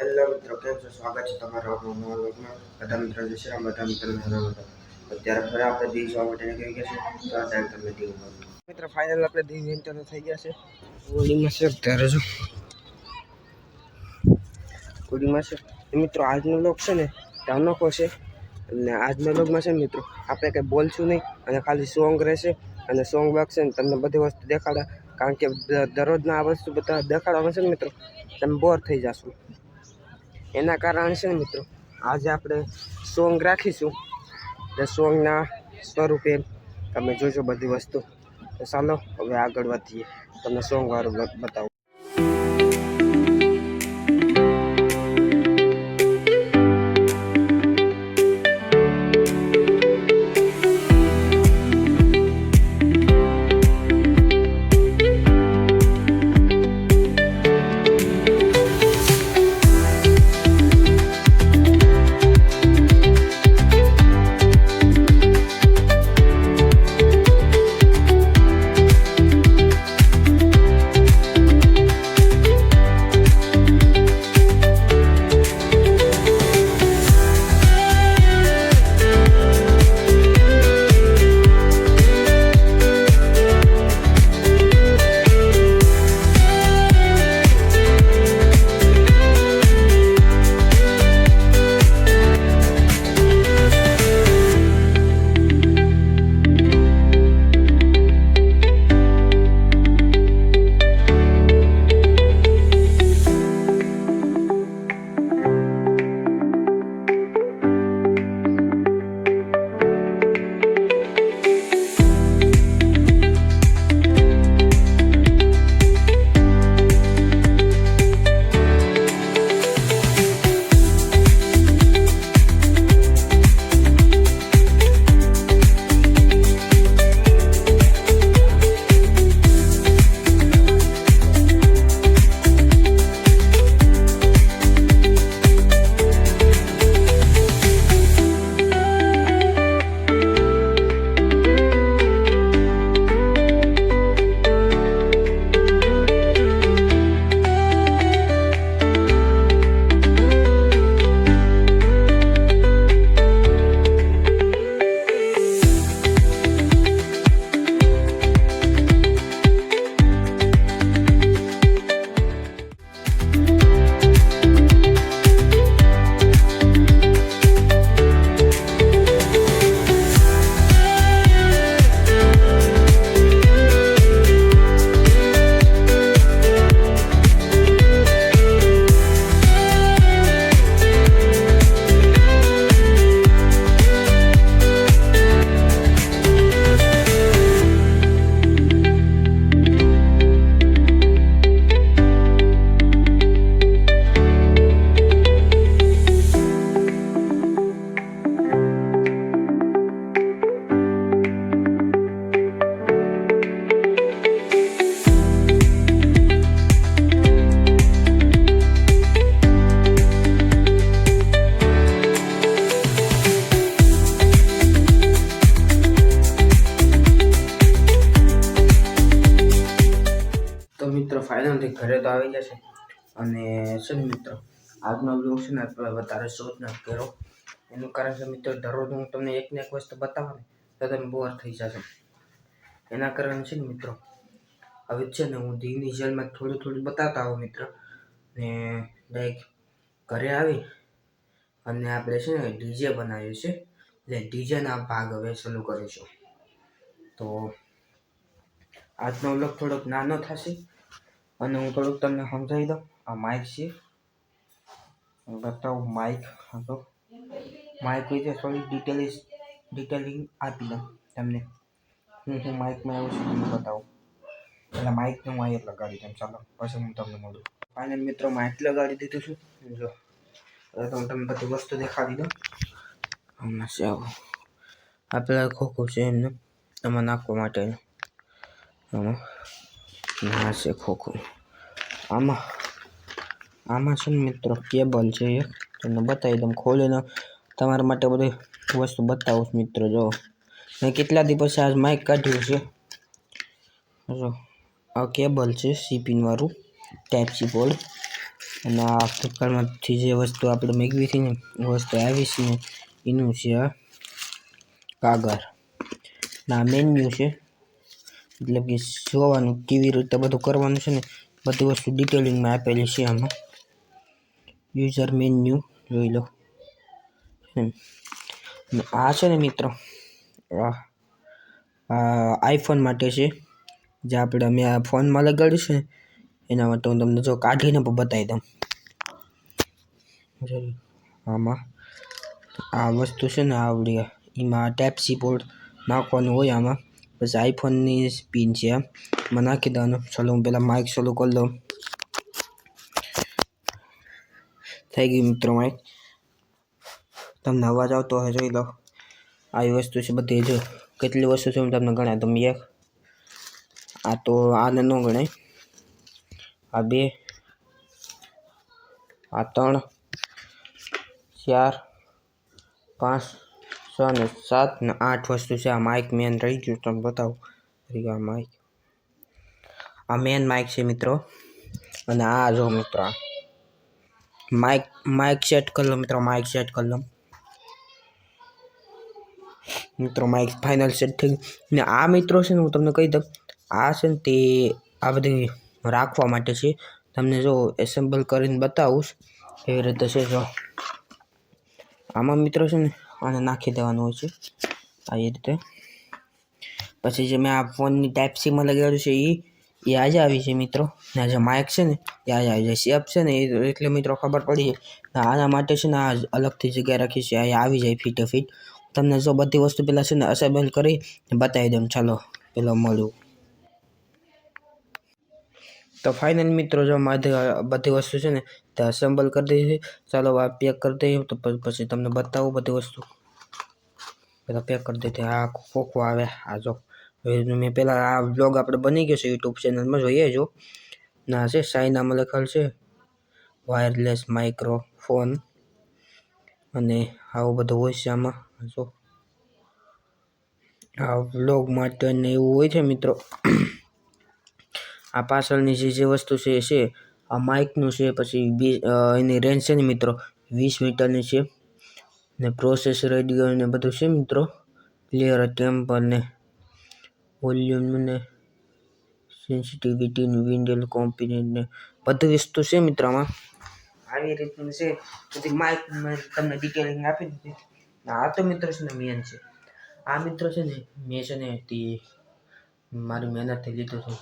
Hello મિત્રો, કેમ છો? સ્વાગત છે તમારા નવા વ્લોગમાં. બધા મિત્રો જય શ્રી રામ, બધા મિત્રોને હેલો. અત્યારે ફરી આપણે દીવ જવા માટે નીકળી ગયા છે. તો આ ટાઈમ તમને દીવ મિત્રો ફાઇનલ આપણે દીવ એન્ટર થઈ ગયા છે. હોડીમાં છે અત્યારે જો હોડીમાં છે મિત્રો. આજનો લોક છે ને અનોખો છે અને આજના લોકમાં છે ને મિત્રો આપણે કંઈ બોલશું નહીં અને ખાલી સોંગ રહેશે અને સોંગ વાગશે ને તમને બધી વસ્તુ દેખાડા. કારણ કે દરરોજના આ વસ્તુ બધા દેખાડવામાં છે ને મિત્રો તમે બોર થઈ જશો. એના કારણે છે ને મિત્રો આજે આપણે સોંગ રાખીશું. તે સોંગના સ્વરૂપે તમે જોજો બધી વસ્તુ. તો ચાલો હવે આગળ વધીએ, તમને સોંગ વાળું બતાવું. મિત્રો ફાઇનલી ઘરે તો આવી ગયા છે અને છે ને મિત્રો આજનો બ્લોગ છે ને વધારે શોધ ન કરો. એનું કારણ છે મિત્રો દરરોજ હું તમને એક ને એક વસ્તુ બતાવું ને તો તમે બોર થઈ જશો. એના કારણે છે ને મિત્રો હવે છે ને હું દીવની જેલમાં થોડું બતાવતા હોઉં મિત્રો. ને ડાયરેક્ટ ઘરે આવી અને આપણે છે ને ડીજે બનાવ્યું છે, એટલે ડીજેના ભાગ હવે ચાલુ કરીશું. તો આજનો બ્લોગ થોડોક નાનો થશે અને હું થોડુંક તમને સમજાવી દઉં. આ માઇક છે, બતાવું માઇક. હા તો માઇક વિશે થોડી ડિટેલિંગ આપી દઉં તમને. હું માઇકમાં આવું છું તમને બતાવું. એટલે માઇકને હું અહીંયા લગાડી દઉં. ચાલો પછી હું તમને મળું. ફાઇનલ મિત્રો માઇક લગાડી દીધું છું. જો હવે તો હું તમને બધી વસ્તુ દેખાડી દઉં. હમણાં છે આવું આપેલા ખોખું છે એમને એમાં નાખવા માટેનું. ના છે ખોખું. આમાં છે ને મિત્રો કેબલ છે એક, તમને બતાવી દઉં ખોલીને તમારા માટે બધી વસ્તુ બતાવું છું મિત્રો. જો મેં કેટલા દી પછી આજ માઇક કાઢ્યું છે. જો આ કેબલ છે સીપિન વાળું ટાઈપ સી પોર્ટ. અને આ ફ્લિપકાર્ટમાંથી જે વસ્તુ આપણે મેળવી હતી ને એ વસ્તુ આવી છે ને એનું છે આ કાગળ. ના મેન્યુ છે, મતલબ કે જોવાનું કેવી રીતે બધું કરવાનું છે ને બધી વસ્તુ ડિટેલિંગમાં આપેલી છે આમાં. યુઝર મેન્યુ જોઈ લો. આ છે ને મિત્રો આઈફોન માટે છે, જે આપણે મેં ફોનમાં લગાડ્યું છે ને એના માટે હું તમને જો કાઢીને પણ બતાવી દઉં. આમાં આ વસ્તુ છે ને આવડી એમાં ટાઈપ સી પોર્ટ નાખવાનું હોય આમાં. પછી આઈફોનની પિન છે આમાં નાખી દેવાનું. ચાલો હું પહેલાં માઇક ચાલુ કરી લઉં. થઈ ગયું મિત્રો માઇક. તમને અવાજ આવતો હોય જોઈ લો. આવી વસ્તુ છે બધી. જો કેટલી વસ્તુ છે હું તમને ગણાય. તમે એક આ તો આને ન ગણાય, આ 2, આ 3, 4, 5, 6 ને 7 ને 8 વસ્તુ છે. આ માઇક મેન રહી ગયું તમને બતાવું. આ માઇક, આ મેન માઇક છે મિત્રો. અને આ જો મિત્રો માઇક સેટ કરી લો મિત્રો. માઇક સેટ કરી લો મિત્રો. માઇક ફાઇનલ સેટ થઈ ગયું. ને આ મિત્રો છે ને હું તમને કહી દઉં, આ છે ને તે આ બધી રાખવા માટે છે. તમને જો એસેમ્બલ કરીને બતાવું એવી રીતે છે. જો આમાં મિત્રો છે ને આને નાખી દેવાનું હોય છે આ રીતે. પછી જે મેં આ ફોનની ટાઈપ સીમાં લગાવ્યું છે એ આજે આવી છે મિત્રો. ને જે માઇક છે ને એ આજે આવી જાય. શેપ છે ને એટલે મિત્રો ખબર પડી જાય. આના માટે છે ને આ અલગથી જગ્યા રાખી છે. અહીંયા આવી જાય ફિટે ફિટ. તમને જો બધી વસ્તુ પહેલાં છે ને અસેમ્બલ કરી બતાવી દઉં. ચાલો પેલો મળ્યું. તો ફાઇનલ મિત્રો જો બધી વસ્તુ છે ને તે અસેમ્બલ કરી દીધી. ચાલો આ પેક કરી દઈએ તો પછી તમને બતાવું બધી વસ્તુ. પહેલાં પેક કરી દીધી. આ ખોખો આવે. આ જો મેં પહેલાં આ બ્લોગ આપણે બની ગયો છે યુટ્યુબ ચેનલમાં, જોઈએ જો. ના છે ચાઇનામાં લખેલ છે વાયરલેસ માઇક્રોફોન, અને આવું બધું હોય છે આમાં. જો આ વ્લોગ માટે ને એવું હોય છે મિત્રો. આ પાછળની જે વસ્તુ છે આ માઇકનું છે. પછી એની રેન્જ છે ને મિત્રો 20 મીટરની છે. ને પ્રોસેસ રેડિયો ને બધું છે મિત્રો. ક્લિયર ટેમ્પર ને વોલ્યુમ ને સેન્સિટિવિટી ને વિન્ડલ કોમ્પિનન્ટ ને બધી વસ્તુ છે મિત્રો આમાં. આવી રીતનું છે બધી માઇક તમને ડિટેલિંગ આપી દીધી. આ તો મિત્રો છે ને મેન છે. આ મિત્રો છે ને મેં છે ને તે મારી મહેનતથી લીધું હતું.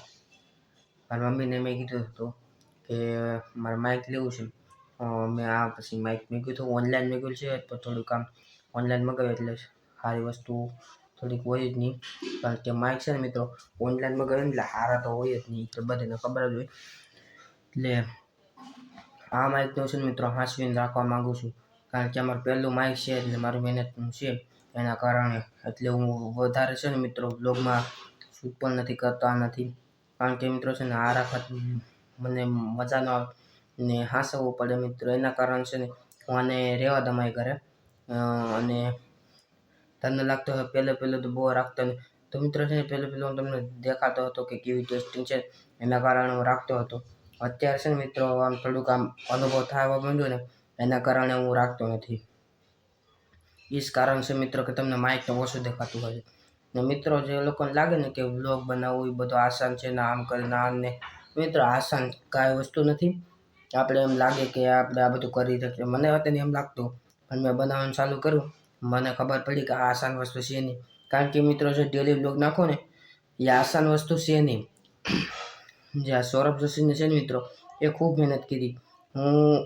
મારી મમ્મીને મેં કીધું હતું કે મારે માઇક લેવું છે. મેં આ પછી માઇક મેળવ્યું હતું. ઓનલાઈન મેળવ્યું છે તો થોડું કામ ઓનલાઈન મગાવ્યું એટલે સારી વસ્તુ થોડીક હોય જ નહીં. કારણ કે માઇક છે ને મિત્રો ઓનલાઈન મગાવ્યું એટલે સારા તો હોય જ નહીં, તો બધાને ખબર જ હોય. એટલે આ માઇકનો છે ને મિત્રો હાંસવીને રાખવા માગું છું. કારણ કે અમારું પહેલું માઇક છે એટલે મારું મહેનતનું છે એના કારણે. એટલે હું વધારે છે ને મિત્રો બ્લોગમાં શૂટ પણ નથી કરતા નથી. કારણ કે મિત્રો છે ને આ રાખત મને મજા ન આવે ને હાંસવવું પડે મિત્રો. એના કારણે છે ને હું આને રહેવા દમાઈ ઘરે. અને તમને લાગતો હોય પહેલે તો બહુ રાખતો ને, તો મિત્રો છે ને પહેલે હું તમને દેખાતો હતો કે કેવી ટેસ્ટિંગ છે. એના કારણે હું રાખતો હતો. અત્યારે છે ને મિત્રો આમ થોડુંક આમ અનુભવ થવા માંડ્યો ને એના કારણે હું રાખતો નથી. એ જ કારણ છે મિત્રો કે તમને માઇક તો ઓછું દેખાતું હોય. ને મિત્રો જે લોકોને લાગે ને કે વ્લોગ બનાવવું એ બધું આસાન છે ને આમ કરીને આમ ને, મિત્રો આસાન કાંઈ વસ્તુ નથી. આપણે એમ લાગે કે આપણે આ બધું કરી શકીએ. મને અત્યારે એમ લાગતું પણ મેં બનાવવાનું ચાલુ કર્યું મને ખબર પડી કે આ આસાન વસ્તુ છે નહીં. કારણ કે મિત્રો જો ડેલી બ્લોગ નાખો ને એ આસાન વસ્તુ છે નહીં. જે આ સૌરભ જોશીને છે ને મિત્રો એ ખૂબ મહેનત કરી. હું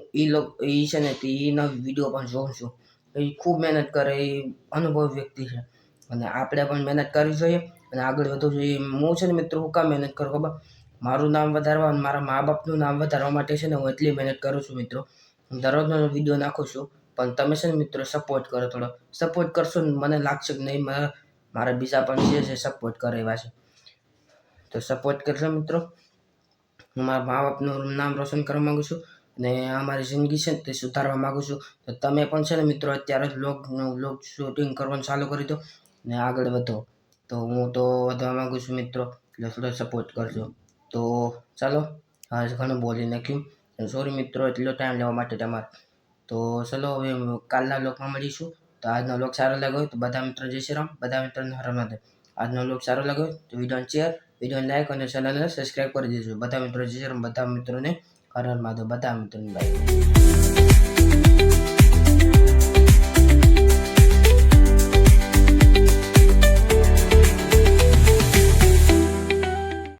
એ છે ને એના વિડીયો પણ જોઉં છું. એ ખૂબ મહેનત કરે. એ અનુભવી વ્યક્તિ છે અને આપણે પણ મહેનત કરવી જોઈએ અને આગળ વધવું જોઈએ. હું છે ને મિત્રો હું કામ મહેનત કરું ખબર? મારું નામ વધારવા અને મારા મા બાપનું નામ વધારવા માટે છે ને હું એટલી મહેનત કરું છું મિત્રો. હું દરરોજનો વિડીયો નાખું છું. પણ તમે છે ને મિત્રો સપોર્ટ કરો. થોડો સપોર્ટ કરશો ને મને લાગશે કે નહીં મારા બીજા પણ છે સપોર્ટ કરે એવા છે, તો સપોર્ટ કરશો મિત્રો. હું મારા મા બાપનું નામ રોશન કરવા માગું છું અને અમારી જિંદગી છે ને તે સુધારવા માગું છું. તો તમે પણ છે ને મિત્રો અત્યારે જ વ્લોગ શૂટિંગ કરવાનું ચાલુ કરી દો ને આગળ વધો. તો હું તો વધવા માગું છું મિત્રો, એટલે થોડો સપોર્ટ કરજો. તો ચાલો આજ ઘણું બોલી નાખ્યું. સોરી મિત્રો, એટલો ટાઈમ લેવા માટે તમારે. તો ચલો હવે કાલના બ્લોગમાં મળીશું. તો આજનો બ્લોગ સારો લાગ્યો હોય તો બધા મિત્રો જય શ્રી રામ, બધા મિત્રોને હર મહાદેવ. આજનો બ્લોગ સારો લાગ્યો હોય તો વિડીયોને શેર, વિડીયોને લાઈક અને ચેનલને સબસ્ક્રાઈબ કરી દેજો. બધા મિત્રો જય શ્રી રામ, બધા મિત્રોને હર હર મહાદેવ, બધા મિત્રોને બાય.